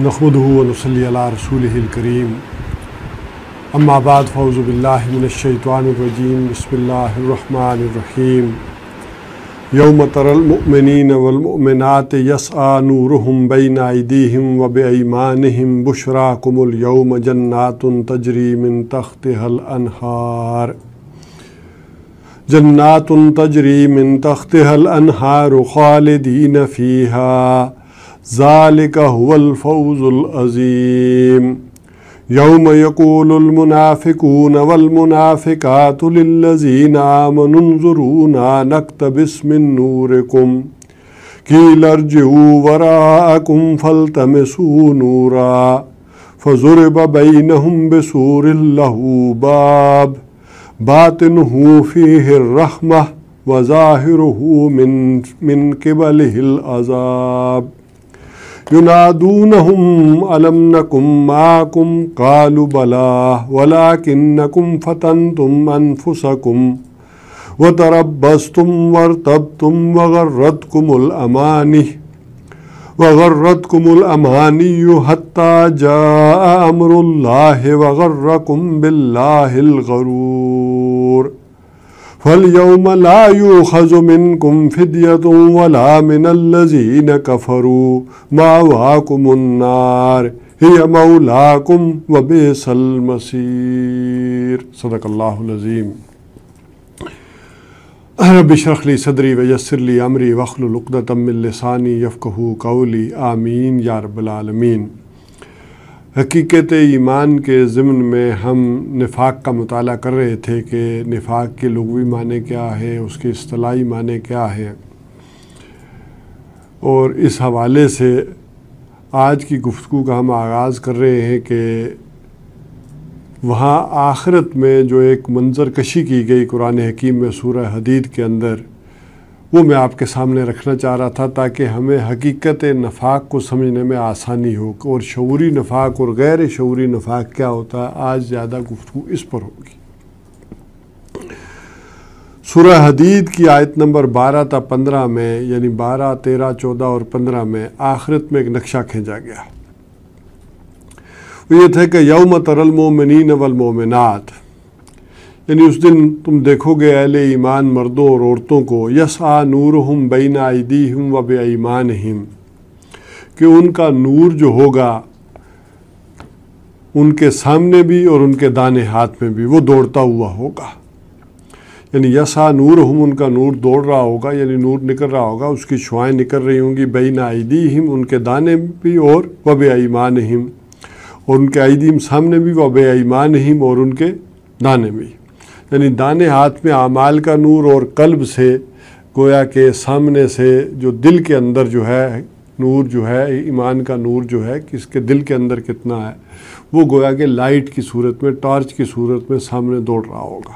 نحمده ونصلي على رسوله الكريم اما بعد فاعوذ بالله من الشيطان الرجيم بسم الله الرحمن الرحيم يوم ترى المؤمنين والمؤمنات يسعى نورهم بين أيديهم وبأيمانهم بشراكم اليوم جنات تجري من تحتها الأنهار خالدين فيها ذلك هو الفوز العظيم يوم يقول المنافقون والمنافقات للذين آمنوا انظرونا نقتبس من نوركم قيل ارجعوا وراءكم فالتمسوا نورا فضرب بينهم بسور له باب باطنه فيه الرحمة وظاهره من قبله العذاب ينادونهم ألم نكن معكم قالوا بلى ولكنكم فتنتم أنفسكم وتربصتم وارتبتم وغرتكم الأماني حتى جاء أمر الله وغركم بالله الغرور فاليوم لا يؤخذ منكم فدية ولا من الذين كفروا مأواكم النار هي مولاكم وبئس المصير صدق الله العظيم رب اشرح لي صدري ويسر لي أمري واحلل عقدة من لساني يفقهوا قولي آمین یا رب العالمین۔ حقیقت ایمان کے ضمن میں ہم نفاق کا مطالعہ کر رہے تھے کہ نفاق کے لغوی معنی کیا ہے، اس کے اصطلاحی معنی کیا ہے، اور اس حوالے سے آج کی گفتگو کا ہم آغاز کر رہے ہیں کہ وہاں آخرت میں جو ایک منظر کشی کی گئی قرآن حکیم میں سورہ حدید کے اندر، وہ میں آپ کے سامنے رکھنا چاہ رہا تھا تاکہ ہمیں حقیقت نفاق کو سمجھنے میں آسانی ہو، اور شعوری نفاق اور غیر شعوری نفاق کیا ہوتا ہے۔ آج زیادہ گفتگو اس پر ہوگی۔ سورہ حدید کی آیت نمبر 12 تا 15 میں، یعنی 12، 13، 14 اور 15 میں آخرت میں ایک نقشہ کھینچا گیا۔ وہ یہ تھا کہ یوم تری المؤمنین والمؤمنات، یعنی اس دن تم دیکھو گے اہل ایمان مردوں اور عورتوں کو، یسعی نورہم بین ایدیہم و بایمانہم، کہ ان کا نور جو ہوگا ان کے سامنے بھی اور ان کے دانے ہاتھ میں بھی وہ دوڑتا ہوا ہوگا۔ یعنی یسعی نورہم، ان کا نور دوڑ رہا ہوگا، یعنی نور نکل رہا ہوگا، اس کی شعائیں نکل رہی ہوں گی، بین ایدیہم، ان کے دانے بھی، اور و بایمانہم، اور ان کے ایدیم سامنے بھی، و بایمانہم، اور ان کے دانے بھی، یعنی دانے ہاتھ میں اعمال کا نور، اور قلب سے گویا کہ سامنے سے جو دل کے اندر جو ہے نور جو ہے، ایمان کا نور جو ہے کہ اس کے دل کے اندر کتنا ہے، وہ گویا کہ لائٹ کی صورت میں، ٹارچ کی صورت میں سامنے دوڑ رہا ہوگا۔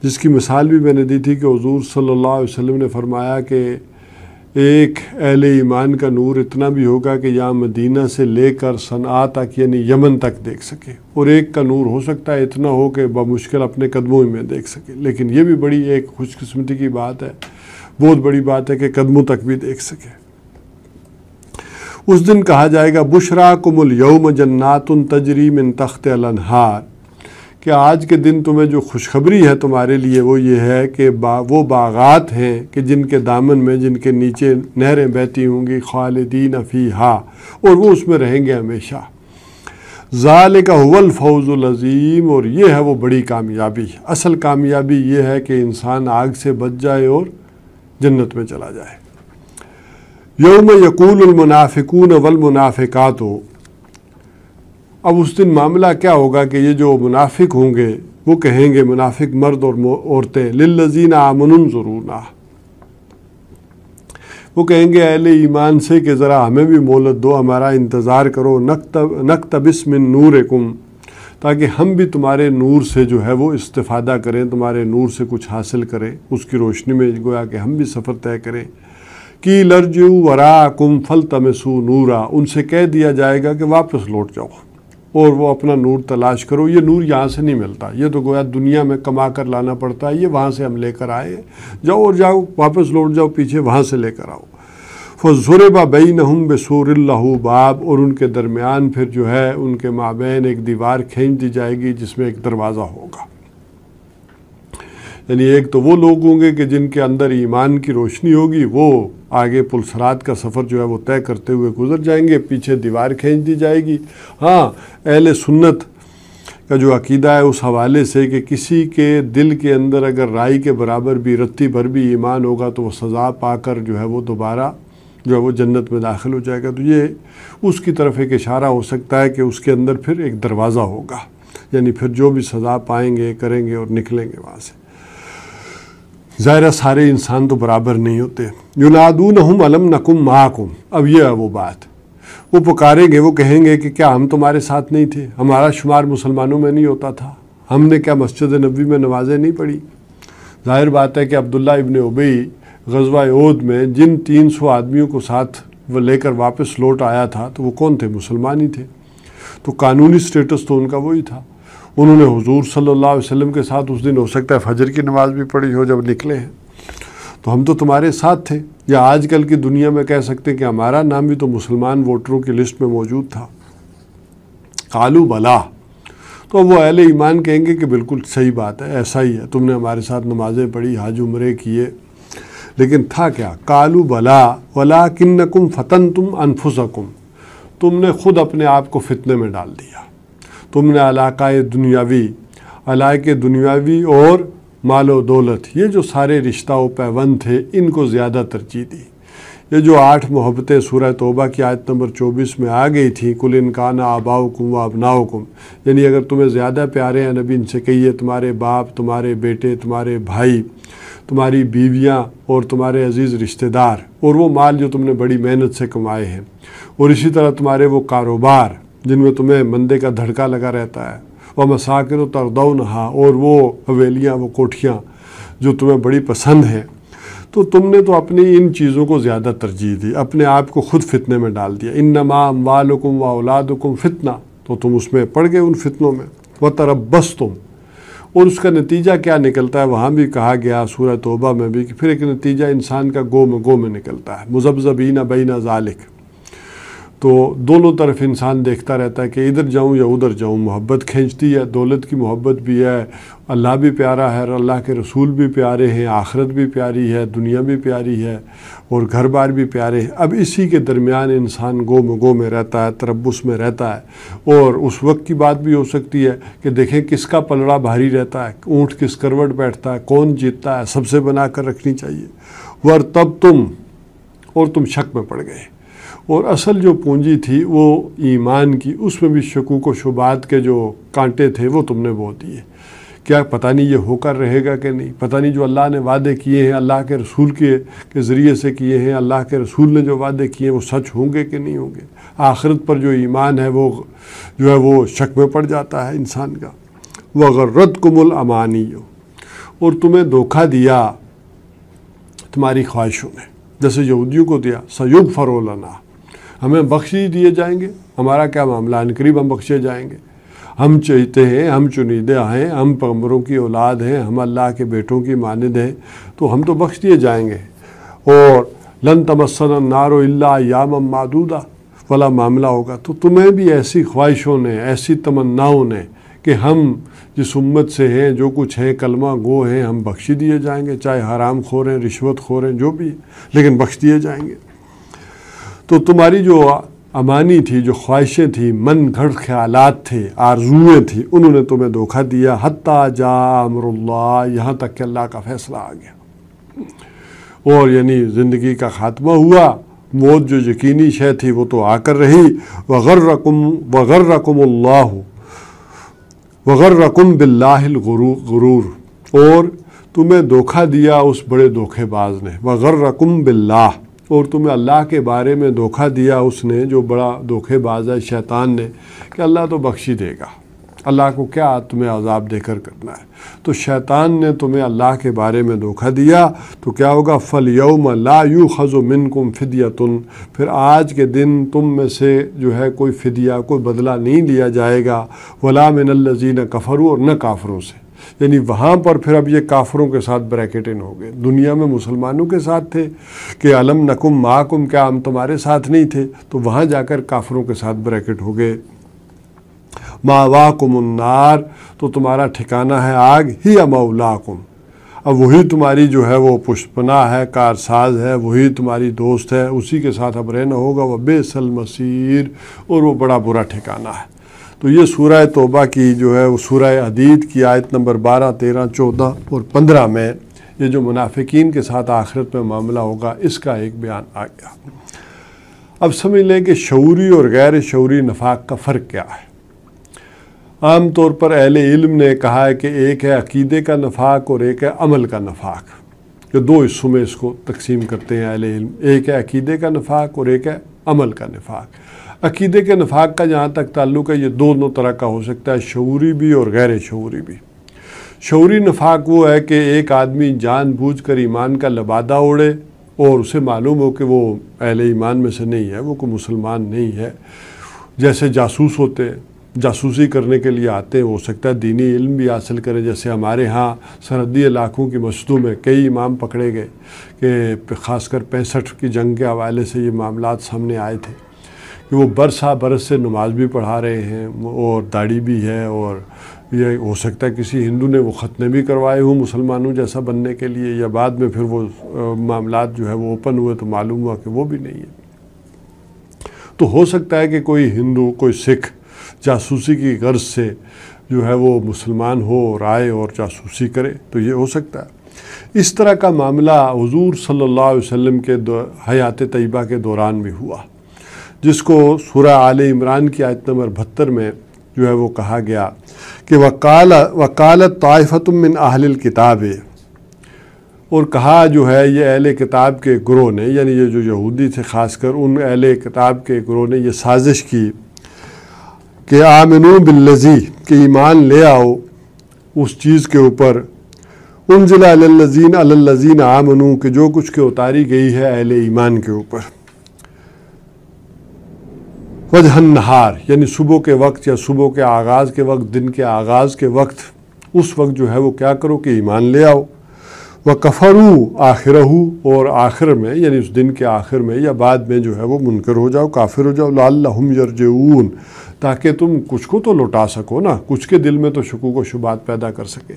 جس کی مثال بھی میں نے دی تھی کہ حضور صلی اللہ علیہ وسلم نے فرمایا کہ ایک اہل ایمان کا نور اتنا بھی ہوگا کہ یہاں مدینہ سے لے کر صنعاء تک، یعنی یمن تک دیکھ سکے، اور ایک کا نور ہو سکتا ہے اتنا ہو کہ بمشکل اپنے قدموں میں دیکھ سکے، لیکن یہ بھی بڑی ایک خوش قسمتی کی بات ہے، بہت بڑی بات ہے کہ قدموں تک بھی دیکھ سکے۔ اس دن کہا جائے گا بشراکم الیوم جنات تجری من تحتها الانہار، کہ آج کے دن تمہیں جو خوشخبری ہے تمہارے لیے وہ یہ ہے کہ وہ باغات ہیں کہ جن کے دامن میں، جن کے نیچے نہریں بہتی ہوں گی، خالدین فیہا، اور وہ اس میں رہیں گے ہمیشہ۔ ذالک هو الفوز العظیم، اور یہ ہے وہ بڑی کامیابی۔ اصل کامیابی یہ ہے کہ انسان آگ سے بچ جائے اور جنت میں چلا جائے۔ یوم یقول المنافقون والمنافقات، اب اس دن معاملہ کیا ہوگا کہ یہ جو منافق ہوں گے وہ کہیں گے، منافق مرد اور عورتیں، للذین آمنوا انظرونا، وہ کہیں گے اہل ایمان سے کہ ذرا ہمیں بھی مہلت دو، ہمارا انتظار کرو، نقتبس من نورکم، تاکہ ہم بھی تمہارے نور سے جو ہے وہ استفادہ کریں، تمہارے نور سے کچھ حاصل کریں، اس کی روشنی میں گویا کہ ہم بھی سفر طے کریں۔ قیل ارجعوا وراءکم فالتمسوا نورا، ان سے کہہ دیا جائے گا کہ واپس لوٹ جاؤ اور وہ اپنا نور تلاش کرو۔ یہ نور یہاں سے نہیں ملتا، یہ تو گویا دنیا میں کما کر لانا پڑتا ہے، یہ وہاں سے ہم لے کر آئے ہیں، جاؤ اور جاؤ، واپس لوٹ جاؤ پیچھے، وہاں سے لے کر آؤ۔ فَضُرِبَ بَيْنَهُمْ بِسُورٍ لَهُ بَابٌ، اور ان کے درمیان پھر جو ہے ان کے مابین ایک دیوار کھینچ دی جائے گی جس میں ایک دروازہ ہوگا۔ یعنی ایک تو وہ لوگ ہوں گے کہ جن کے اندر ایمان کی روشنی ہوگی، وہ آگے پلسرات کا سفر جو ہے وہ طے کرتے ہوئے گزر جائیں گے، پیچھے دیوار کھینچ دی جائے گی۔ ہاں، اہل سنت کا جو عقیدہ ہے اس حوالے سے کہ کسی کے دل کے اندر اگر رائی کے برابر بھی رتی بھر بھی ایمان ہوگا تو وہ سزا پا کر جو ہے وہ دوبارہ جو ہے وہ جنت میں داخل ہو جائے گا، تو یہ اس کی طرف ایک اشارہ ہو سکتا ہے کہ اس کے اندر پھر ایک دروازہ ہوگا، یعنی پھر جو بھی سزا پائیں گے کریں گے اور نکلیں گے وہاں سے۔ ظاہر سارے انسان تو برابر نہیں ہوتے۔ ینادونہم الم نکم معکم، اب یہ ہے وہ بات، وہ پکاریں گے، وہ کہیں گے کہ کیا ہم تمہارے ساتھ نہیں تھے، ہمارا شمار مسلمانوں میں نہیں ہوتا تھا، ہم نے کیا مسجد نبوی میں نمازیں نہیں پڑھی؟ ظاہر بات ہے کہ عبداللہ ابن ابی غزوہ احد میں جن 300 آدمیوں کو ساتھ وہ لے کر واپس لوٹ آیا تھا تو وہ کون تھے؟ مسلمان ہی تھے، تو قانونی سٹیٹس تو ان کا وہی تھا۔ انہوں نے حضور صلی اللہ علیہ وسلم کے ساتھ اس دن ہو سکتا ہے فجر کی نماز بھی پڑھی ہو جب نکلے ہیں، تو ہم تو تمہارے ساتھ تھے۔ یا آج کل کی دنیا میں کہہ سکتے ہیں کہ ہمارا نام بھی تو مسلمان ووٹروں کی لسٹ میں موجود تھا۔ قالوا بلا، تو وہ اہل ایمان کہیں گے کہ بالکل صحیح بات ہے، ایسا ہی ہے، تم نے ہمارے ساتھ نمازیں پڑھی، حج عمرے کیے، لیکن تھا کیا؟ قالوا بلا ولکنکم فتنتم انفسکم، تم نے خود اپنے آپ کو فتنے میں ڈال دیا، تم نے علاقۂ دنیاوی اور مال و دولت، یہ جو سارے رشتہ و پیوند تھے ان کو زیادہ ترجیح دی۔ یہ جو 8 محبتیں سورہ توبہ کی آیت نمبر 24 میں آ گئی تھیں، قُلْ إِنْ كَانَ آبَاؤُكُمْ وَأَبْنَاؤُكُمْ، یعنی اگر تمہیں زیادہ پیارے ہیں نبی ان سے کہیے تمہارے باپ، تمہارے بیٹے، تمہارے بھائی، تمہاری بیویاں اور تمہارے عزیز رشتہ دار، اور وہ مال جو تم نے بڑی محنت سے کمائے ہیں، اور اسی طرح تمہارے وہ کاروبار جن میں تمہیں مندے کا دھڑکا لگا رہتا ہے، وَمَسَاكِنُ تَرْضَوْنَهَا، اور وہ حویلیاں، وہ کوٹھیاں جو تمہیں بڑی پسند ہیں، تو تم نے تو اپنی ان چیزوں کو زیادہ ترجیح دی، اپنے آپ کو خود فتنے میں ڈال دیا۔ انما اموالکم واولادکم فتنہ، تو تم اس میں پڑ گئے ان فتنوں میں۔ وتربصتم، اور اس کا نتیجہ کیا نکلتا ہے؟ وہاں بھی کہا گیا سورہ توبہ میں بھی کہ پھر ایک نتیجہ انسان کا گو میں نکلتا ہے، مذبذبین بین ذالک، تو دونوں طرف انسان دیکھتا رہتا ہے کہ ادھر جاؤں یا ادھر جاؤں، محبت کھینچتی ہے، دولت کی محبت بھی ہے، اللہ بھی پیارا ہے، اللہ کے رسول بھی پیارے ہیں، آخرت بھی پیاری ہے، دنیا بھی پیاری ہے، اور گھر بار بھی پیارے ہیں۔ اب اسی کے درمیان انسان گو میں رہتا ہے، تربص میں رہتا ہے، اور اس وقت کی بات بھی ہو سکتی ہے کہ دیکھیں کس کا پلڑا بھاری رہتا ہے، اونٹ کس کروٹ بیٹھتا ہے، کون جیتتا ہے، سب سے بنا کر رکھنی چاہیے۔ وَارْتَبْتُمْ، اور تم شک میں پڑ گئے، اور اصل جو پونجی تھی وہ ایمان کی، اس میں بھی شکوک و شبہات کے جو کانٹے تھے وہ تم نے بو دیے۔ کیا پتہ نہیں یہ ہو کر رہے گا کہ نہیں، پتہ نہیں جو اللہ نے وعدے کیے ہیں، اللہ کے رسول کے ذریعے سے کیے ہیں، اللہ کے رسول نے جو وعدے کیے ہیں وہ سچ ہوں گے کہ نہیں ہوں گے۔ آخرت پر جو ایمان ہے وہ جو ہے وہ شک میں پڑ جاتا ہے انسان کا۔ وَغَرَّتْكُمُ الْأَمَانِيُّ، اور تمہیں دھوکہ دیا تمہاری خواہشوں نے، جیسے یہودیوں کو دیا، سَيُغْفَرُ لَنَا، ہمیں بخش دیے جائیں گے، ہمارا کیا معاملہ، ان قریب ہم بخشے جائیں گے، ہم چاہتے ہیں، ہم چنیدے ہیں، ہم پیغمبروں کی اولاد ہیں، ہم اللہ کے بیٹوں کی مانند ہیں، تو ہم تو بخش دیے جائیں گے۔ اور لن تمسنا النار الا ایاما معدودہ والا معاملہ ہوگا، تو تمہیں بھی ایسی خواہشوں نے، ایسی تمناؤں نے کہ ہم جس امت سے ہیں، جو کچھ ہیں، کلمہ گو ہیں، ہم بخش دیے جائیں گے، چاہے حرام خور ہیں، رشوت خور ہیں، جو بھی ہیں، لیکن بخش دیے جائیں گے۔ تو تمہاری جو امانی تھی، جو خواہشیں تھیں، من گھڑت خیالات تھے، آرزویں تھیں، انہوں نے تمہیں دھوکہ دیا، حتیٰ جاء امر اللہ، یہاں تک کہ اللہ کا فیصلہ آ گیا، اور یعنی زندگی کا خاتمہ ہوا، موت جو یقینی شے تھی وہ تو آ کر رہی۔ وغرکم باللہ الغرور، اور تمہیں دھوکہ دیا اس بڑے دھوکے باز نے، وغرکم باللہ، اور تمہیں اللہ کے بارے میں دھوکہ دیا اس نے جو بڑا دھوکے باز ہے، شیطان نے، کہ اللہ تو بخش ہی دے گا، اللہ کو کیا تمہیں عذاب دے کر کرنا ہے۔ تو شیطان نے تمہیں اللہ کے بارے میں دھوکہ دیا، تو کیا ہوگا؟ فَالْيَوْمَ لَا يُؤْخَذُ مِنْكُمْ فِدْيَةٌ، پھر آج کے دن تم میں سے جو ہے کوئی فدیہ، کوئی بدلہ نہیں لیا جائے گا، وَلَا مِنَ الَّذِينَ كَفَرُوا، اور نہ کافروں سے، یعنی وہاں پر پھر اب یہ کافروں کے ساتھ بریکٹ ان ہو گئے. دنیا میں مسلمانوں کے ساتھ تھے کہ علم نکم معکم، کیا ہم تمہارے ساتھ نہیں تھے، تو وہاں جا کر کافروں کے ساتھ بریکٹ ہو گئے. ماواکم النار، تو تمہارا ٹھکانہ ہے آگ، ہی مولاکم، اب وہی تمہاری جو ہے وہ پشت پناہ ہے، کارساز ہے، وہی تمہاری دوست ہے، اسی کے ساتھ اب رہنا ہوگا. وبئس المصیر، اور وہ بڑا برا ٹھکانہ ہے. تو یہ سورہ توبہ کی جو ہے وہ سورہ حدید کی آیت نمبر 12، 13، 14 اور 15 میں یہ جو منافقین کے ساتھ آخرت میں معاملہ ہوگا اس کا ایک بیان آ گیا. اب سمجھ لیں کہ شعوری اور غیر شعوری نفاق کا فرق کیا ہے. عام طور پر اہل علم نے کہا ہے کہ ایک ہے عقیدے کا نفاق اور ایک ہے عمل کا نفاق. یہ دو حصوں میں اس کو تقسیم کرتے ہیں اہل علم، ایک ہے عقیدے کا نفاق اور ایک ہے عمل کا نفاق. عقیدے کے نفاق کا جہاں تک تعلق ہے یہ دونوں طرح کا ہو سکتا ہے، شعوری بھی اور غیر شعوری بھی. شعوری نفاق وہ ہے کہ ایک آدمی جان بوجھ کر ایمان کا لبادہ اوڑھے اور اسے معلوم ہو کہ وہ اہل ایمان میں سے نہیں ہے، وہ کوئی مسلمان نہیں ہے. جیسے جاسوس ہوتے ہیں، جاسوسی کرنے کے لیے آتے ہیں، ہو سکتا ہے دینی علم بھی حاصل کریں. جیسے ہمارے ہاں سرحدی علاقوں کی مسجدوں میں کئی امام پکڑے گئے کہ خاص کر 65 کی جنگ کے حوالے سے یہ معاملات سامنے آئے تھے کہ وہ برسا برس سے نماز بھی پڑھا رہے ہیں اور داڑھی بھی ہے، اور یہ ہو سکتا ہے کسی ہندو نے وہ ختنے بھی کروائے ہوں مسلمانوں جیسا بننے کے لیے، یا بعد میں پھر وہ معاملات جو ہے وہ اوپن ہوئے تو معلوم ہوا کہ وہ بھی نہیں ہے. تو ہو سکتا ہے کہ کوئی ہندو، کوئی سکھ جاسوسی کی غرض سے جو ہے وہ مسلمان ہو اور آئے اور جاسوسی کرے، تو یہ ہو سکتا ہے. اس طرح کا معاملہ حضور صلی اللہ علیہ وسلم کے حیات طیبہ کے دوران بھی ہوا، جس کو سورہ آل عمران کی آیت نمبر 72 میں جو ہے وہ کہا گیا کہ وقالت طائفۃ من اہل الکتاب، اور کہا جو ہے یہ اہل کتاب کے گروہ نے، یعنی یہ جو یہودی تھے خاص کر، ان اہل کتاب کے گروہ نے یہ سازش کی کہ آمنو بالذی، کہ ایمان لے آؤ اس چیز کے اوپر، انزل علی الذین آمنو، کہ جو کچھ کے اتاری گئی ہے اہل ایمان کے اوپر. وجہ النہار، یعنی صبح کے وقت یا صبح کے آغاز کے وقت، دن کے آغاز کے وقت، اس وقت جو ہے وہ کیا کرو کہ ایمان لے آؤ. وَكَفَرُوا آخِرَهُ، اور آخر میں یعنی اس دن کے آخر میں یا بعد میں جو ہے وہ منکر ہو جاؤ، کافر ہو جاؤ. لَعَلَّهُمْ يَرْجِعُونَ، تاکہ تم کچھ کو تو لوٹا سکو نا، کچھ کے دل میں تو شکوک و شبہات پیدا کر سکے.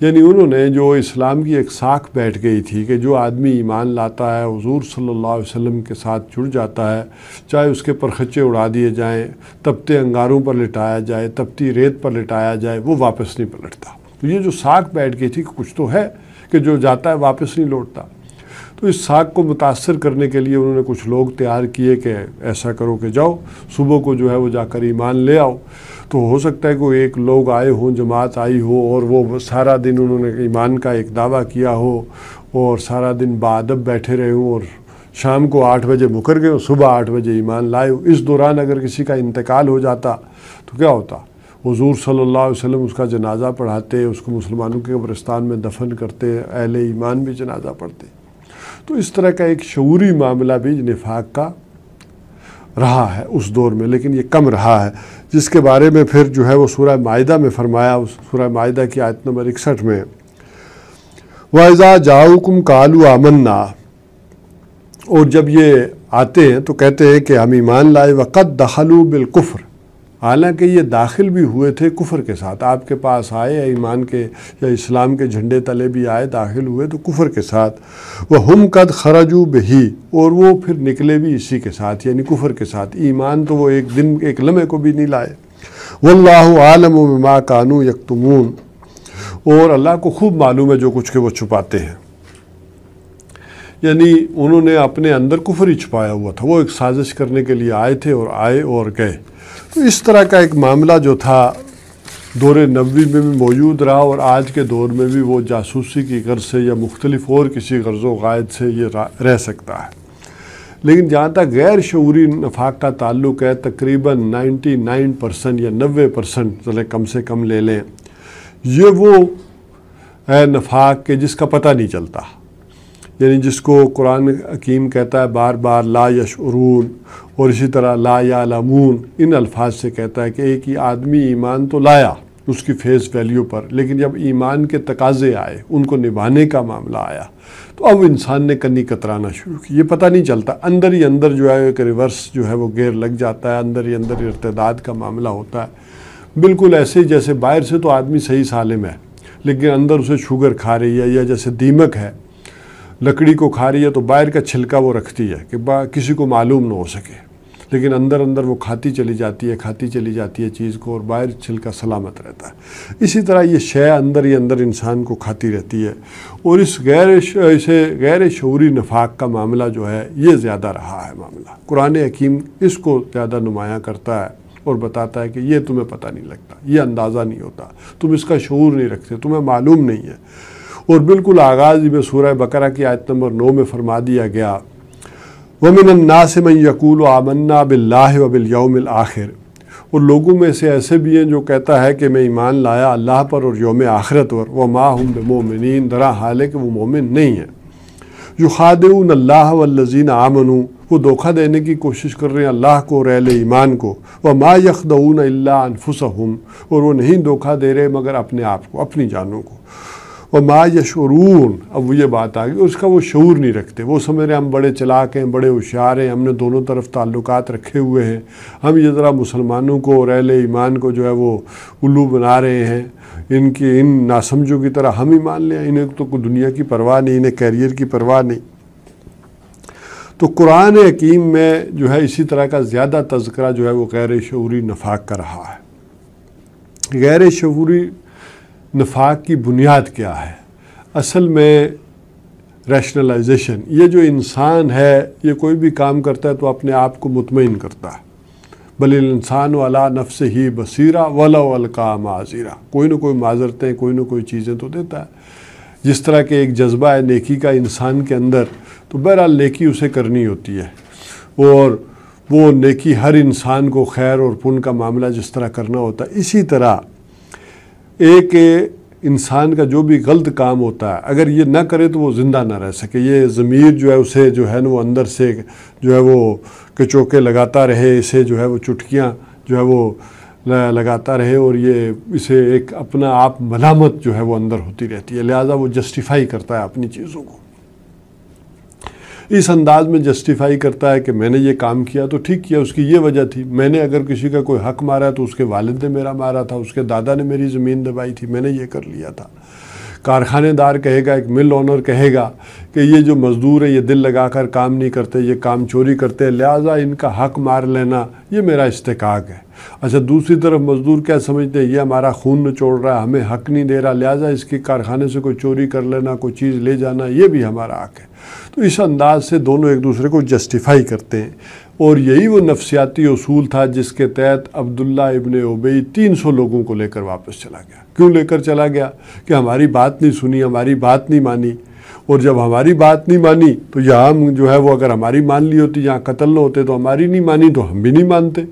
یعنی انہوں نے جو اسلام کی ایک ساکھ بیٹھ گئی تھی کہ جو آدمی ایمان لاتا ہے، حضور صلی اللہ علیہ وسلم کے ساتھ جڑ جاتا ہے، چاہے اس کے پرخچے اڑا دیے جائیں، تپتے انگاروں پر لٹایا جائے، تپتی ریت پر لٹایا جائے، وہ واپس نہیں پلٹتا. تو یہ جو ساکھ بیٹھ گئی تھی کہ کچھ تو ہے کہ جو جاتا ہے واپس نہیں لوٹتا. تو اس ساکھ کو متاثر کرنے کے لیے انہوں نے کچھ لوگ تیار کیے کہ ایسا کرو کہ جاؤ صبح کو جو ہے وہ جا کر ایمان لے آؤ. تو ہو سکتا ہے کوئی ایک لوگ آئے ہوں، جماعت آئی ہو، اور وہ سارا دن انہوں نے ایمان کا ایک دعویٰ کیا ہو اور سارا دن باادب بیٹھے رہے ہوں، اور شام کو 8 بجے مکر گئے اور صبح 8 بجے ایمان لائے ہو. اس دوران اگر کسی کا انتقال ہو جاتا تو کیا ہوتا؟ حضور صلی اللہ علیہ وسلم اس کا جنازہ پڑھاتے، اس کو مسلمانوں کے قبرستان میں دفن کرتے، اہل ایمان بھی جنازہ پڑھتے. تو اس طرح کا ایک شعوری معاملہ بھی نفاق کا رہا ہے اس دور میں، لیکن یہ کم رہا ہے، جس کے بارے میں پھر جو ہے وہ سورہ مائدہ میں فرمایا. اس سورہ مائدہ کی آیت نمبر 61 میں وَإِذَا جَاءُوكُمْ قَالُوا آمَنَّا، اور جب یہ آتے ہیں تو کہتے ہیں کہ ہم ایمان لائے. وَقَدْ دَخَلُوا بِالْكُفْرِ، حالانکہ یہ داخل بھی ہوئے تھے کفر کے ساتھ. آپ کے پاس آئے یا ایمان کے یا اسلام کے جھنڈے تلے بھی آئے، داخل ہوئے تو کفر کے ساتھ. وَهُمْ قَدْ خَرَجُوا بِهِ، اور وہ پھر نکلے بھی اسی کے ساتھ یعنی کفر کے ساتھ. ایمان تو وہ ایک دن ایک لمحے کو بھی نہیں لائے. وَاللَّهُ عَالِمٌ بِمَا كَانُوا يَكْتُمُونَ، اور اللہ کو خوب معلوم ہے جو کچھ کہ وہ چھپاتے ہیں. یعنی انہوں نے اپنے اندر کفر ہی چھپایا ہوا تھا، وہ ایک سازش کرنے کے لیے آئے تھے اور آئے اور گئے. تو اس طرح کا ایک معاملہ جو تھا دور نبوی میں بھی موجود رہا، اور آج کے دور میں بھی وہ جاسوسی کی غرض سے یا مختلف اور کسی غرض و غائد سے یہ رہ سکتا ہے. لیکن جہاں تک غیر شعوری نفاق کا تعلق ہے، تقریباً 99% یا 90% چلے کم سے کم لے لیں، یہ وہ ہے نفاق کہ جس کا پتہ نہیں چلتا. یعنی جس کو قرآن حکیم کہتا ہے بار بار لا یشعرون، اور اسی طرح لا یعلمون، ان الفاظ سے کہتا ہے کہ ایک ہی آدمی ایمان تو لایا اس کی فیس ویلیو پر، لیکن جب ایمان کے تقاضے آئے، ان کو نبھانے کا معاملہ آیا، تو اب انسان نے کنی کترانا شروع کی۔ یہ پتہ نہیں چلتا، اندر ہی اندر جو ہے ایک ریورس جو ہے وہ گیئر لگ جاتا ہے، اندر ہی اندر ارتداد کا معاملہ ہوتا ہے، بالکل ایسے جیسے باہر سے تو آدمی صحیح سالم ہے، لیکن اندر اسے شوگر کھا رہی ہے، یا جیسے دیمک ہے لکڑی کو کھا رہی ہے تو باہر کا چھلکا وہ رکھتی ہے کہ کسی کو معلوم نہ ہو سکے، لیکن اندر اندر وہ کھاتی چلی جاتی ہے چیز کو، اور باہر چھلکا سلامت رہتا ہے۔ اسی طرح یہ شے اندر ہی اندر انسان کو کھاتی رہتی ہے، اور اس غیر شعوری نفاق کا معاملہ جو ہے یہ زیادہ رہا ہے معاملہ۔ قرآن حکیم اس کو زیادہ نمایاں کرتا ہے اور بتاتا ہے کہ یہ تمہیں پتہ نہیں لگتا، یہ اندازہ نہیں ہوتا، تم اس کا شعور نہیں رکھتے، تمہیں معلوم نہیں ہے۔ اور بالکل آغاز میں سورہ بقرہ کی آیت نمبر 9 میں فرما دیا گیا، وَمِنَ النَّاسِ مَن يَقُولُ آمَنَّا بِاللَّهِ وَبِالْيَوْمِ الْآخِرِ، اور لوگوں میں سے ایسے بھی ہیں جو کہتا ہے کہ میں ایمان لایا اللہ پر اور یوم آخرت پر، وَمَا هُم بِمُؤْمِنِينَ، درا حال ہے کہ وہ مومن نہیں ہیں۔ يُخَادِعُونَ اللَّهَ وَالَّذِينَ آمَنُوا، وہ دھوکہ دینے کی کوشش کر رہے ہیں اللہ کو اور اہل ایمان کو، وَمَا يَخْدَعُونَ إِلَّا أَنفُسَهُمْ، اور وہ نہیں دھوکہ دے رہے مگر اپنے آپ کو، اپنی جانوں کو، وَمَا يَشْعُرُونَ، اب وہ یہ بات آ گئی، اس کا وہ شعور نہیں رکھتے، وہ سمجھ رہے ہیں ہم بڑے چلاک ہیں، بڑے ہوشیار ہیں، ہم نے دونوں طرف تعلقات رکھے ہوئے ہیں، ہم یہ ذرا مسلمانوں کو اور اہل ایمان کو جو ہے وہ الو بنا رہے ہیں، ان ناسمجھوں کی طرح ہم ایمان لیں، انہیں تو کوئی دنیا کی پرواہ نہیں، انہیں کیریئر کی پرواہ نہیں۔ تو قرآن حکیم میں جو ہے اسی طرح کا زیادہ تذکرہ جو ہے وہ غیر شعوری نفاق کا رہا ہے۔ غیر شعوری نفاق کی بنیاد کیا ہے؟ اصل میں ریشنلائزیشن، یہ جو انسان ہے یہ کوئی بھی کام کرتا ہے تو اپنے آپ کو مطمئن کرتا ہے، بل الانسان علی نفسہ بصیرہ ولو القی معاذیرہ، کوئی نہ کوئی معذرتیں، کوئی نہ کوئی چیزیں تو دیتا ہے۔ جس طرح کہ ایک جذبہ ہے نیکی کا انسان کے اندر، تو بہرحال نیکی اسے کرنی ہوتی ہے، اور وہ نیکی ہر انسان کو خیر اور پن کا معاملہ جس طرح کرنا ہوتا ہے، اسی طرح ایک انسان کا جو بھی غلط کام ہوتا ہے اگر یہ نہ کرے تو وہ زندہ نہ رہ سکے، یہ ضمیر جو ہے اسے جو ہے نا وہ اندر سے جو ہے وہ کچوکے لگاتا رہے، اسے جو ہے وہ چٹکیاں جو ہے وہ لگاتا رہے، اور یہ اسے ایک اپنا آپ ملامت جو ہے وہ اندر ہوتی رہتی ہے، لہٰذا وہ جسٹیفائی کرتا ہے اپنی چیزوں کو، اس انداز میں جسٹیفائی کرتا ہے کہ میں نے یہ کام کیا تو ٹھیک کیا، اس کی یہ وجہ تھی، میں نے اگر کسی کا کوئی حق مارا ہے تو اس کے والد نے میرا مارا تھا، اس کے دادا نے میری زمین دبائی تھی، میں نے یہ کر لیا تھا۔ کارخانے دار کہے گا، ایک مل اونر کہے گا کہ یہ جو مزدور ہے یہ دل لگا کر کام نہیں کرتے، یہ کام چوری کرتے ہیں، لہٰذا ان کا حق مار لینا یہ میرا استحقاق ہے۔ اچھا دوسری طرف مزدور کیا سمجھتے ہیں، یہ ہمارا خون نچوڑ رہا ہے، ہمیں حق نہیں دے رہا، لہٰذا اس کے کارخانے سے کوئی چوری کر لینا، کوئی چیز لے جانا، یہ بھی ہمارا حق ہے۔ تو اس انداز سے دونوں ایک دوسرے کو جسٹیفائی کرتے ہیں، اور یہی وہ نفسیاتی اصول تھا جس کے تحت عبداللہ ابن ابی 300 لوگوں کو لے کر واپس چلا گیا۔ کیوں لے کر چلا گیا؟ کہ ہماری بات نہیں سنی، ہماری بات نہیں مانی، اور جب ہماری بات نہیں مانی تو یہاں جو ہے وہ اگر ہماری مان لی ہوتی، یہاں قتل نہ ہوتے، تو ہماری نہیں مانی تو ہم بھی نہیں مانتے،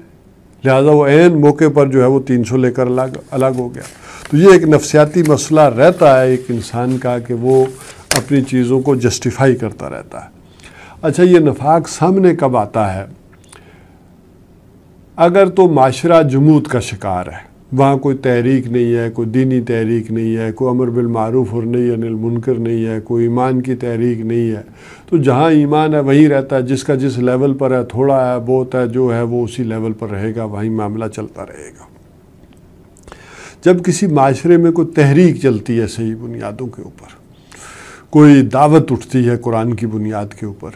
لہٰذا وہ عین موقع پر جو ہے وہ 300 لے کر الگ ہو گیا۔ تو یہ ایک نفسیاتی مسئلہ رہتا ہے ایک انسان کا کہ وہ اپنی چیزوں کو جسٹیفائی کرتا رہتا ہے۔ اچھا یہ نفاق سامنے کب آتا ہے؟ اگر تو معاشرہ جمود کا شکار ہے، وہاں کوئی تحریک نہیں ہے، کوئی دینی تحریک نہیں ہے، کوئی امر بالمعروف اور نہی عن المنکر نہیں ہے، کوئی ایمان کی تحریک نہیں ہے، تو جہاں ایمان ہے وہیں رہتا ہے، جس کا جس لیول پر ہے، تھوڑا ہے بہت ہے، جو ہے وہ اسی لیول پر رہے گا، وہیں معاملہ چلتا رہے گا۔ جب کسی معاشرے میں کوئی تحریک چلتی ہے صحیح بنیادوں کے اوپر، کوئی دعوت اٹھتی ہے قرآن کی بنیاد کے اوپر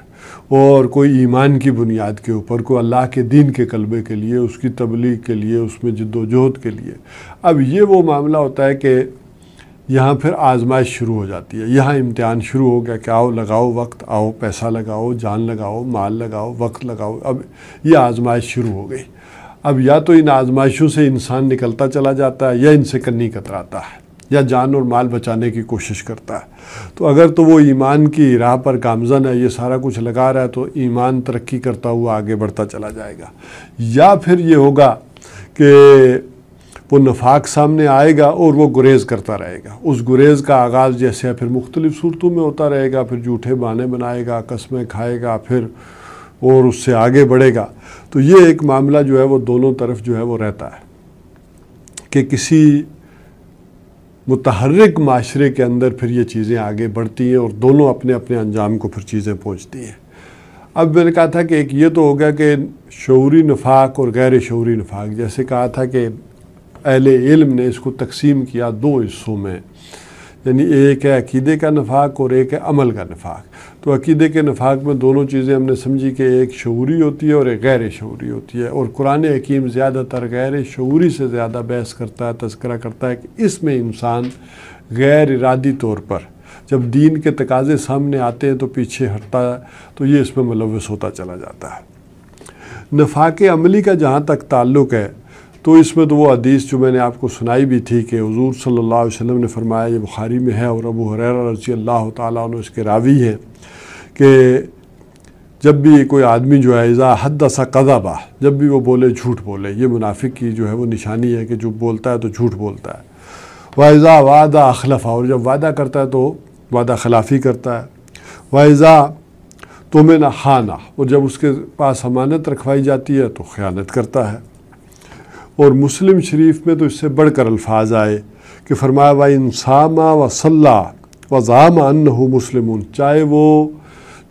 اور کوئی ایمان کی بنیاد کے اوپر، کوئی اللہ کے دین کے غلبے کے لیے، اس کی تبلیغ کے لیے، اس میں جد و جہد کے لیے، اب یہ وہ معاملہ ہوتا ہے کہ یہاں پھر آزمائش شروع ہو جاتی ہے، یہاں امتحان شروع ہو گیا کہ آؤ لگاؤ وقت، آؤ پیسہ لگاؤ، جان لگاؤ، مال لگاؤ، وقت لگاؤ، اب یہ آزمائش شروع ہو گئی۔ اب یا تو ان آزمائشوں سے انسان نکلتا چلا جاتا ہے، یا ان سے کنی کتراتا ہے، یا جان اور مال بچانے کی کوشش کرتا ہے۔ تو اگر تو وہ ایمان کی راہ پر گامزن ہے، یہ سارا کچھ لگا رہا ہے، تو ایمان ترقی کرتا ہوا آگے بڑھتا چلا جائے گا، یا پھر یہ ہوگا کہ وہ نفاق سامنے آئے گا اور وہ گریز کرتا رہے گا۔ اس گریز کا آغاز جیسے ہے پھر مختلف صورتوں میں ہوتا رہے گا، پھر جھوٹے بہانے بنائے گا، قسمیں کھائے گا، پھر اور اس سے آگے بڑھے گا۔ تو یہ ایک معاملہ جو ہے وہ دونوں طرف جو ہے وہ رہتا ہے کہ کسی متحرک معاشرے کے اندر پھر یہ چیزیں آگے بڑھتی ہیں اور دونوں اپنے اپنے انجام کو پھر چیزیں پہنچتی ہیں۔ اب میں نے کہا تھا کہ ایک یہ تو ہو گیا کہ شعوری نفاق اور غیر شعوری نفاق، جیسے کہا تھا کہ اہل علم نے اس کو تقسیم کیا دو حصوں میں، یعنی ایک ہے عقیدے کا نفاق اور ایک ہے عمل کا نفاق۔ تو عقیدے کے نفاق میں دونوں چیزیں ہم نے سمجھی کہ ایک شعوری ہوتی ہے اور ایک غیر شعوری ہوتی ہے، اور قرآن حکیم زیادہ تر غیر شعوری سے زیادہ بحث کرتا ہے، تذکرہ کرتا ہے کہ اس میں انسان غیر ارادی طور پر جب دین کے تقاضے سامنے آتے ہیں تو پیچھے ہٹتا ہے، تو یہ اس میں ملوث ہوتا چلا جاتا ہے۔ نفاق عملی کا جہاں تک تعلق ہے تو اس میں تو وہ حدیث جو میں نے آپ کو سنائی بھی تھی کہ حضور صلی اللہ علیہ وسلم نے فرمایا، یہ بخاری میں ہے اور ابو ہریرہ رضی اللہ تعالیٰ عنہ اس کے راوی ہیں، کہ جب بھی کوئی آدمی جو ہے اذا حدث کذب، جب بھی وہ بولے جھوٹ بولے، یہ منافق کی جو ہے وہ نشانی ہے کہ جو بولتا ہے تو جھوٹ بولتا ہے۔ وَإِذَا وَعَدَ أَخْلَفَ، اور جب وعدہ کرتا ہے تو وعدہ خلافی کرتا ہے۔ وَإِذَا تُؤْمِنَ خَانَ، اور جب اس کے پاس امانت رکھوائی جاتی ہے تو خیانت کرتا ہے۔ اور مسلم شریف میں تو اس سے بڑھ کر الفاظ آئے کہ فرمایا وَإِنْ صَامَ وَصَلَّى وَزَعَمَ أَنَّهُ مُسْلِمٌ، چاہے وہ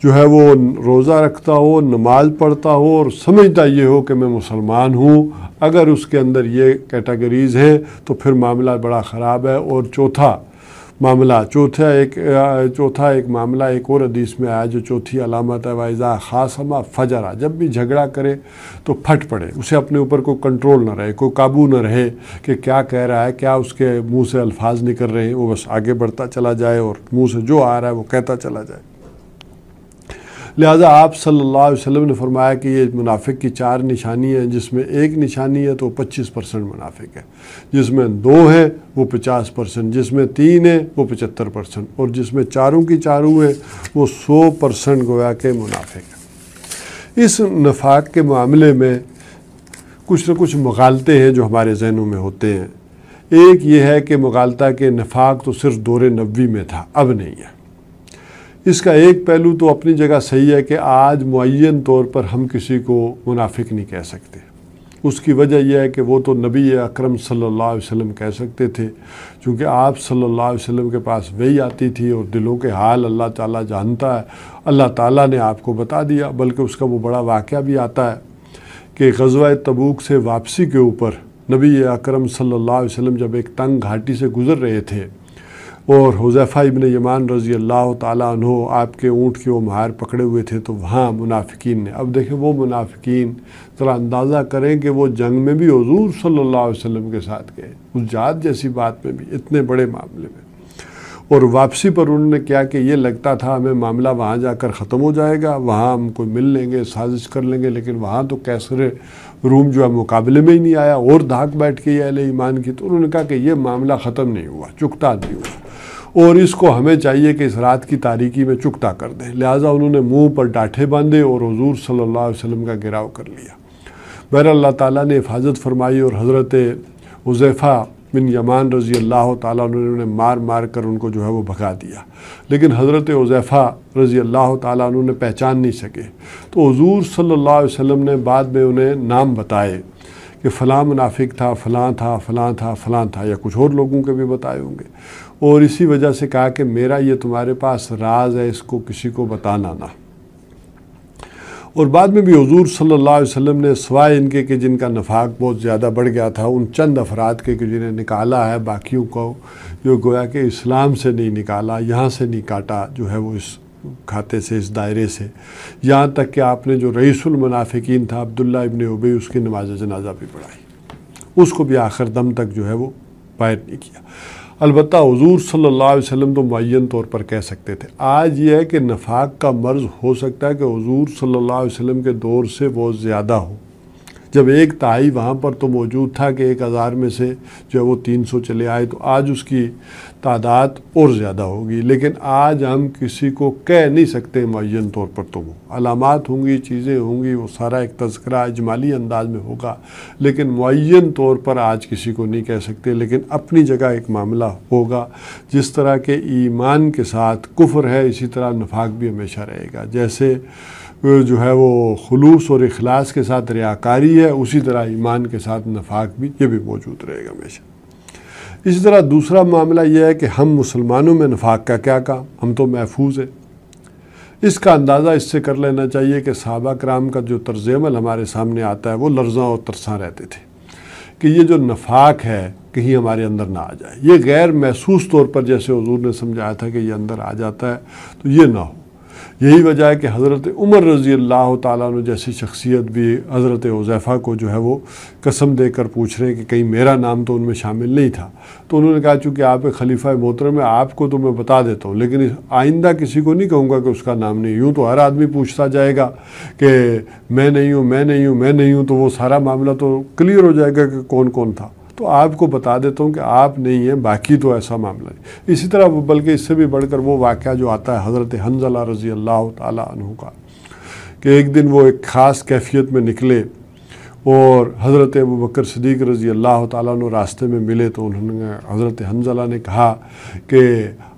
جو ہے وہ روزہ رکھتا ہو، نماز پڑھتا ہو اور سمجھتا یہ ہو کہ میں مسلمان ہوں، اگر اس کے اندر یہ کیٹیگریز ہیں تو پھر معاملہ بڑا خراب ہے۔ اور چوتھا ایک معاملہ ایک اور حدیث میں آیا جو چوتھی علامت ہے، وَإِذَا خَاصَمَ فَجَرَ، جب بھی جھگڑا کرے تو پھٹ پڑے، اسے اپنے اوپر کوئی کنٹرول نہ رہے، کوئی قابو نہ رہے کہ کیا کہہ رہا ہے، کیا اس کے منہ سے الفاظ نکل رہے ہیں، وہ بس آگے بڑھتا چلا جائے اور منہ سے جو آ رہا ہے وہ کہتا چلا جائے۔ لہٰذا آپ صلی اللہ علیہ وسلم نے فرمایا کہ یہ منافق کی 4 نشانی ہیں، جس میں ایک نشانی ہے تو 25% منافق ہے، جس میں 2 ہیں وہ 50%، جس میں 3 ہیں وہ 75%، اور جس میں 4 کی 4 ہیں وہ 100% گویا کہ منافق ہے۔ اس نفاق کے معاملے میں کچھ نہ کچھ مغالطے ہیں جو ہمارے ذہنوں میں ہوتے ہیں۔ ایک یہ ہے کہ مغالطہ کہ نفاق تو صرف دور نبوی میں تھا، اب نہیں ہے۔ اس کا ایک پہلو تو اپنی جگہ صحیح ہے کہ آج معین طور پر ہم کسی کو منافق نہیں کہہ سکتے۔ اس کی وجہ یہ ہے کہ وہ تو نبی اکرم صلی اللہ علیہ وسلم کہہ سکتے تھے، چونکہ آپ صلی اللہ علیہ وسلم کے پاس وحی آتی تھی اور دلوں کے حال اللہ تعالیٰ جانتا ہے، اللہ تعالیٰ نے آپ کو بتا دیا۔ بلکہ اس کا وہ بڑا واقعہ بھی آتا ہے کہ غزوہ تبوک سے واپسی کے اوپر نبی اکرم صلی اللہ علیہ وسلم جب ایک تنگ گھاٹی سے گزر رہے تھے اور حذیفہ ابن یمان رضی اللہ تعالیٰ عنہ آپ کے اونٹ کی وہ مہار پکڑے ہوئے تھے، تو وہاں منافقین نے، اب دیکھیں وہ منافقین ذرا اندازہ کریں کہ وہ جنگ میں بھی حضور صلی اللہ علیہ وسلم کے ساتھ گئے، اس جہاد جیسی بات میں بھی، اتنے بڑے معاملے میں، اور واپسی پر انہوں نے کیا کہ یہ لگتا تھا ہمیں معاملہ وہاں جا کر ختم ہو جائے گا، وہاں ہم کوئی مل لیں گے، سازش کر لیں گے، لیکن وہاں تو کیسر روم جو ہے مقابلے میں ہی نہیں آیا اور دھاک بیٹھ کے اہل ایمان کی۔ تو انہوں نے کہا کہ یہ معاملہ ختم نہیں ہوا، چکتا نہیں ہوا، اور اس کو ہمیں چاہیے کہ اس رات کی تاریکی میں چکتا کر دیں۔ لہٰذا انہوں نے منہ پر ڈاٹھے باندھے اور حضور صلی اللہ علیہ وسلم کا گھیراؤ کر لیا۔ بہرحال اللہ تعالیٰ نے حفاظت فرمائی اور حضرت حذیفہ بن یمان رضی اللہ تعالیٰ عنہ نے مار مار کر ان کو جو ہے وہ بھگا دیا، لیکن حضرت حذیفہ رضی اللہ تعالیٰ عنہ نے پہچان نہیں سکے۔ تو حضور صلی اللہ علیہ وسلم نے بعد میں انہیں نام بتائے کہ فلاں منافق تھا، فلاں تھا، فلاں تھا، فلاں تھا، یا کچھ اور لوگوں کے بھی بتائے ہوں گے، اور اسی وجہ سے کہا کہ میرا یہ تمہارے پاس راز ہے، اس کو کسی کو بتانا نہ۔ اور بعد میں بھی حضور صلی اللہ علیہ وسلم نے سوائے ان کے کہ جن کا نفاق بہت زیادہ بڑھ گیا تھا، ان چند افراد کے کہ جنہیں نکالا ہے، باقیوں کو جو گویا کہ اسلام سے نہیں نکالا، یہاں سے نہیں کاٹا جو ہے وہ اس کھاتے سے، اس دائرے سے، یہاں تک کہ آپ نے جو رئیس المنافقین تھا عبداللہ ابن ابی، اس کی نماز جنازہ بھی پڑھائی، اس کو بھی آخر دم تک جو ہے وہ باہر نہیں کیا۔ البتہ حضور صلی اللہ علیہ وسلم تو معین طور پر کہہ سکتے تھے۔ آج یہ ہے کہ نفاق کا مرض ہو سکتا ہے کہ حضور صلی اللہ علیہ وسلم کے دور سے بہت زیادہ ہو، جب 1/3 وہاں پر تو موجود تھا کہ 1000 میں سے جو ہے وہ 300 چلے آئے، تو آج اس کی تعداد اور زیادہ ہوگی، لیکن آج ہم کسی کو کہہ نہیں سکتے معین طور پر، تو وہ علامات ہوں گی، چیزیں ہوں گی، وہ سارا ایک تذکرہ اجمالی انداز میں ہوگا، لیکن معین طور پر آج کسی کو نہیں کہہ سکتے۔ لیکن اپنی جگہ ایک معاملہ ہوگا، جس طرح کے ایمان کے ساتھ کفر ہے اسی طرح نفاق بھی ہمیشہ رہے گا، جیسے جو ہے وہ خلوص اور اخلاص کے ساتھ ریاکاری ہے، اسی طرح ایمان کے ساتھ نفاق بھی، یہ بھی موجود رہے گا ہمیشہ۔ اسی طرح دوسرا معاملہ یہ ہے کہ ہم مسلمانوں میں نفاق کا کیا کام، ہم تو محفوظ ہیں۔ اس کا اندازہ اس سے کر لینا چاہیے کہ صحابہ کرام کا جو طرز عمل ہمارے سامنے آتا ہے وہ لرزاں اور ترساں رہتے تھے کہ یہ جو نفاق ہے کہیں ہمارے اندر نہ آ جائے، یہ غیر محسوس طور پر جیسے حضور نے سمجھایا تھا کہ یہ اندر آ جاتا ہے تو یہ نہ ہو۔ یہی وجہ ہے کہ حضرت عمر رضی اللہ تعالیٰ عنہ جیسی شخصیت بھی حضرت حذیفہ کو جو ہے وہ قسم دے کر پوچھ رہے ہیں کہ کہیں میرا نام تو ان میں شامل نہیں تھا، تو انہوں نے کہا چونکہ آپ ایک خلیفہ محترم ہے آپ کو تو میں بتا دیتا ہوں، لیکن آئندہ کسی کو نہیں کہوں گا کہ اس کا نام نہیں، یوں تو ہر آدمی پوچھتا جائے گا کہ میں نہیں ہوں میں نہیں ہوں میں نہیں ہوں، تو وہ سارا معاملہ تو کلیئر ہو جائے گا کہ کون کون تھا، تو آپ کو بتا دیتا ہوں کہ آپ نہیں ہیں، باقی تو ایسا معاملہ نہیں۔ اسی طرح بلکہ اس سے بھی بڑھ کر وہ واقعہ جو آتا ہے حضرت حنظلہ رضی اللہ تعالیٰ عنہ کا کہ ایک دن وہ ایک خاص کیفیت میں نکلے اور حضرت ابوبکر صدیق رضی اللہ تعالیٰ عنہ راستے میں ملے، تو انہوں نے حضرت حنظلہ نے کہا کہ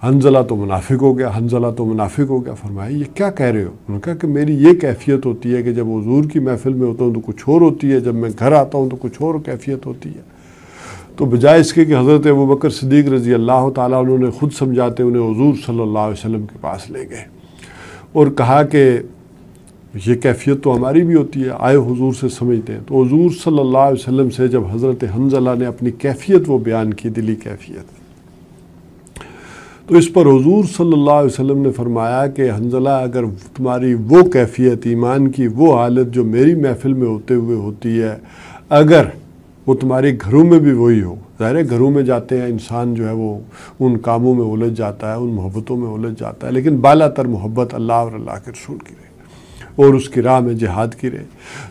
حنظلہ تو منافق ہو گیا، حنظلہ تو منافق ہو گیا۔ فرمایا یہ کیا کہہ رہے ہو؟ انہوں نے کہا کہ میری یہ کیفیت ہوتی ہے کہ جب حضور کی محفل میں ہوتا ہوں تو کچھ اور ہوتی ہے، جب میں گھر آتا ہوں تو کچھ اور کیفیت ہوتی ہے۔ تو بجائے اس کے کہ حضرت ابوبکر صدیق رضی اللہ تعالیٰ عنہ نے خود سمجھاتے انہیں حضور صلی اللہ علیہ وسلم کے پاس لے گئے اور کہا کہ یہ کیفیت تو ہماری بھی ہوتی ہے، آئے حضور سے سمجھتے ہیں۔ تو حضور صلی اللہ علیہ وسلم سے جب حضرت حنظلہ نے اپنی کیفیت وہ بیان کی، دلی کیفیت، تو اس پر حضور صلی اللہ علیہ وسلم نے فرمایا کہ حنظلہ اگر تمہاری وہ کیفیت ایمان کی وہ حالت جو میری محفل میں ہوتے ہوئے ہوتی ہے، اگر وہ تمہارے گھروں میں بھی وہی ہو، ظاہر ہے گھروں میں جاتے ہیں انسان جو ہے وہ ان کاموں میں الجھ جاتا ہے، ان محبتوں میں الجھ جاتا ہے، لیکن بالا تر محبت اللہ اور اللہ کے رسول کی رہے اور اس کی راہ میں جہاد کی رہے۔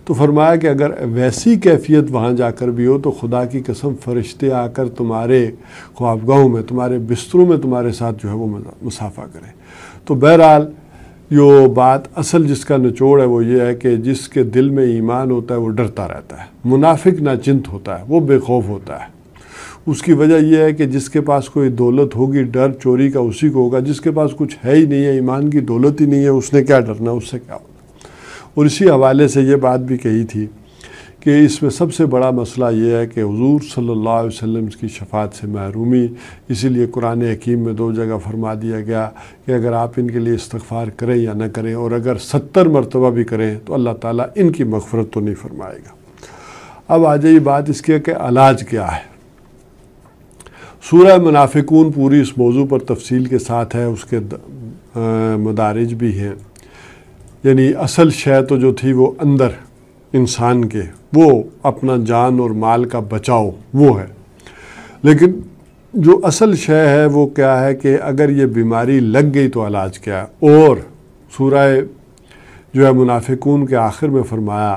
تو فرمایا کہ اگر ویسی کیفیت وہاں جا کر بھی ہو تو خدا کی قسم فرشتے آ کر تمہارے خوابگاہوں میں، تمہارے بستروں میں تمہارے ساتھ جو ہے وہ مصافحہ کریں۔ تو بہرحال جو بات اصل جس کا نچوڑ ہے وہ یہ ہے کہ جس کے دل میں ایمان ہوتا ہے وہ ڈرتا رہتا ہے، منافق ناچنت ہوتا ہے، وہ بے خوف ہوتا ہے۔ اس کی وجہ یہ ہے کہ جس کے پاس کوئی دولت ہوگی ڈر چوری کا اسی کو ہوگا، جس کے پاس کچھ ہے ہی نہیں ہے، ایمان کی دولت ہی نہیں ہے، اس نے کیا ڈرنا، اس سے کیا ہونا۔ اور اسی حوالے سے یہ بات بھی کہی تھی کہ اس میں سب سے بڑا مسئلہ یہ ہے کہ حضور صلی اللہ علیہ وسلم کی شفاعت سے محرومی، اسی لیے قرآن حکیم میں 2 جگہ فرما دیا گیا کہ اگر آپ ان کے لیے استغفار کریں یا نہ کریں، اور اگر 70 مرتبہ بھی کریں تو اللہ تعالیٰ ان کی مغفرت تو نہیں فرمائے گا۔ اب آ جائے بات اس کی کہ علاج کیا ہے۔ سورہ منافقون پوری اس موضوع پر تفصیل کے ساتھ ہے، اس کے مدارج بھی ہیں، یعنی اصل شے تو جو تھی وہ اندر انسان کے، وہ اپنا جان اور مال کا بچاؤ وہ ہے، لیکن جو اصل شے ہے وہ کیا ہے کہ اگر یہ بیماری لگ گئی تو علاج کیا ہے۔ اور سورہ جو ہے منافقون کے آخر میں فرمایا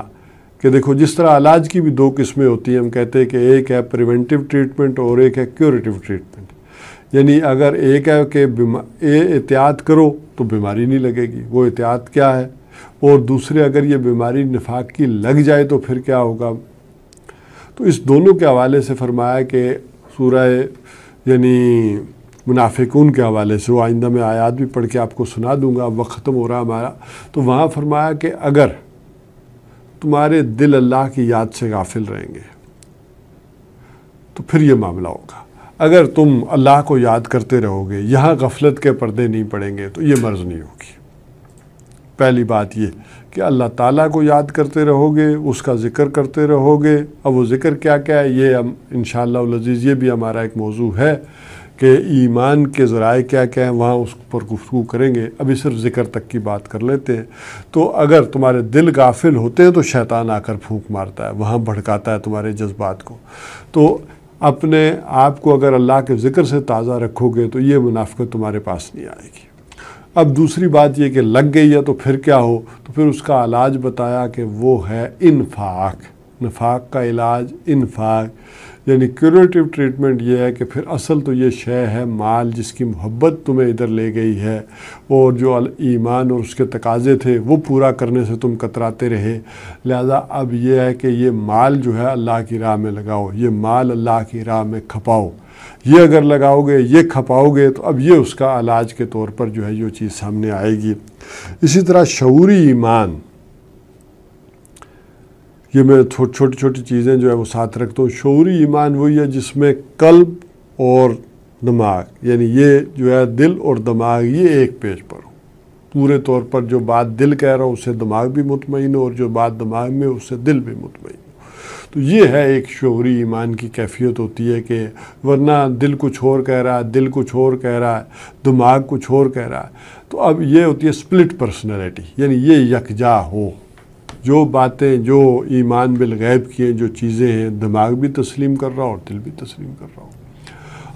کہ دیکھو جس طرح علاج کی بھی 2 قسمیں ہوتی ہیں، ہم کہتے ہیں کہ ایک ہے پریونٹیو ٹریٹمنٹ اور ایک ہے کیوریٹیو ٹریٹمنٹ، یعنی اگر ایک ہے کہ احتیاط کرو تو بیماری نہیں لگے گی، وہ احتیاط کیا ہے، اور دوسرے اگر یہ بیماری نفاق کی لگ جائے تو پھر کیا ہوگا۔ تو اس دونوں کے حوالے سے فرمایا کہ سورہ یعنی منافقون کے حوالے سے، وہ آئندہ میں آیات بھی پڑھ کے آپ کو سنا دوں گا، اب وقت ختم ہو رہا ہمارا، تو وہاں فرمایا کہ اگر تمہارے دل اللہ کی یاد سے غافل رہیں گے تو پھر یہ معاملہ ہوگا، اگر تم اللہ کو یاد کرتے رہو گے، یہاں غفلت کے پردے نہیں پڑیں گے تو یہ مرض نہیں ہوگی۔ پہلی بات یہ کہ اللہ تعالیٰ کو یاد کرتے رہو گے، اس کا ذکر کرتے رہو گے۔ اب وہ ذکر کیا کیا ہے یہ ہم انشاءاللہ العزیز یہ بھی ہمارا ایک موضوع ہے کہ ایمان کے ذرائع کیا کیا ہیں، وہاں اس پر گفتگو کریں گے، ابھی صرف ذکر تک کی بات کر لیتے ہیں۔ تو اگر تمہارے دل غافل ہوتے ہیں تو شیطان آ کر پھونک مارتا ہے، وہاں بھڑکاتا ہے تمہارے جذبات کو۔ تو اپنے آپ کو اگر اللہ کے ذکر سے تازہ رکھو گے تو یہ منافقت تمہارے پاس نہیں آئے گی۔ اب دوسری بات یہ کہ لگ گئی ہے تو پھر کیا ہو، تو پھر اس کا علاج بتایا کہ وہ ہے انفاق، نفاق کا علاج انفاق، یعنی کیوریٹیو ٹریٹمنٹ یہ ہے کہ پھر اصل تو یہ شے ہے مال جس کی محبت تمہیں ادھر لے گئی ہے، اور جو ایمان اور اس کے تقاضے تھے وہ پورا کرنے سے تم کتراتے رہے، لہذا اب یہ ہے کہ یہ مال جو ہے اللہ کی راہ میں لگاؤ، یہ مال اللہ کی راہ میں کھپاؤ، یہ اگر لگاؤ گے یہ کھپاؤ گے تو اب یہ اس کا علاج کے طور پر جو ہے یہ چیز سامنے آئے گی۔ اسی طرح شعوری ایمان، یہ میں چھوٹی چھوٹی چیزیں جو ہے وہ ساتھ رکھتا ہوں۔ شعوری ایمان وہی ہے جس میں قلب اور دماغ، یعنی یہ جو ہے دل اور دماغ یہ ایک پیج پر ہو، پورے طور پر جو بات دل کہہ رہا ہو اس سے دماغ بھی مطمئن ہو، اور جو بات دماغ میں اس سے دل بھی مطمئن ہو۔ تو یہ ہے ایک شعوری ایمان کی کیفیت ہوتی ہے، کہ ورنہ دل کچھ اور کہہ رہا ہے، دل کچھ اور کہہ رہا ہے، دماغ کچھ اور کہہ رہا ہے۔ تو اب یہ ہوتی ہے سپلٹ پرسنالٹی، یعنی یہ یکجا ہو، جو باتیں جو ایمان بالغیب کی ہیں، جو چیزیں ہیں، دماغ بھی تسلیم کر رہا ہو اور دل بھی تسلیم کر رہا ہو۔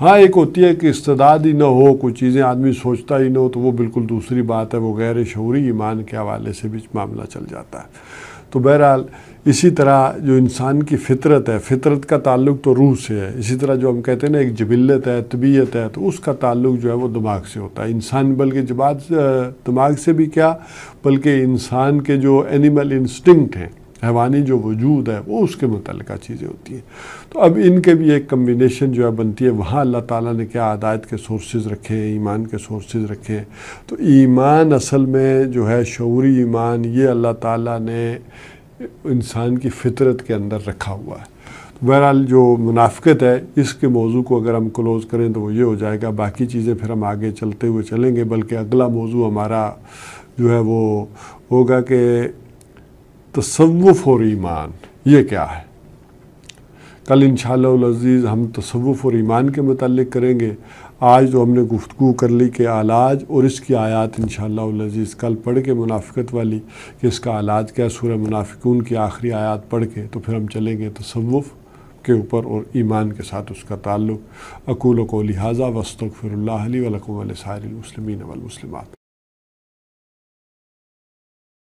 ہاں ایک ہوتی ہے کہ استعداد ہی نہ ہو، کوئی چیزیں آدمی سوچتا ہی نہ ہو، تو وہ بالکل دوسری بات ہے، وہ غیر شعوری ایمان کے حوالے سے بھی معاملہ چل جاتا ہے۔ تو بہرحال اسی طرح جو انسان کی فطرت ہے، فطرت کا تعلق تو روح سے ہے، اسی طرح جو ہم کہتے ہیں نا ایک جبلت ہے، طبیعت ہے، تو اس کا تعلق جو ہے وہ دماغ سے ہوتا ہے۔ انسان بلکہ دماغ سے بھی کیا، بلکہ انسان کے جو اینیمل انسٹنکٹ ہیں، حیوانی جو وجود ہے، وہ اس کے متعلقہ چیزیں ہوتی ہیں۔ تو اب ان کے بھی ایک کمبینیشن جو ہے بنتی ہے، وہاں اللہ تعالیٰ نے کیا ہدایت کے سورسز رکھے ہیں، ایمان کے سورسز رکھے ہیں۔ تو ایمان اصل میں جو ہے شعوری ایمان، یہ اللہ تعالیٰ نے انسان کی فطرت کے اندر رکھا ہوا ہے۔ بہرحال جو منافقت ہے، اس کے موضوع کو اگر ہم کلوز کریں تو وہ یہ ہو جائے گا، باقی چیزیں پھر ہم آگے چلتے ہوئے چلیں گے، بلکہ اگلا موضوع ہمارا جو ہے وہ ہوگا کہ تصوف اور ایمان یہ کیا ہے۔ کل انشاءاللہ العزیز ہم تصوف اور ایمان کے متعلق کریں گے۔ آج تو ہم نے گفتگو کر لی کہ علاج اور اس کی آیات انشاءاللہ العزیز کل پڑھ کے منافقت والی، کہ اس کا علاج کیا، سورہ منافقون کی آخری آیات پڑھ کے تو پھر ہم چلیں گے تصوف کے اوپر اور ایمان کے ساتھ اس کا تعلق۔ اقول قولی ھذا واستغفر اللہ لی ولکم ولسائر المسلمین والمسلمات۔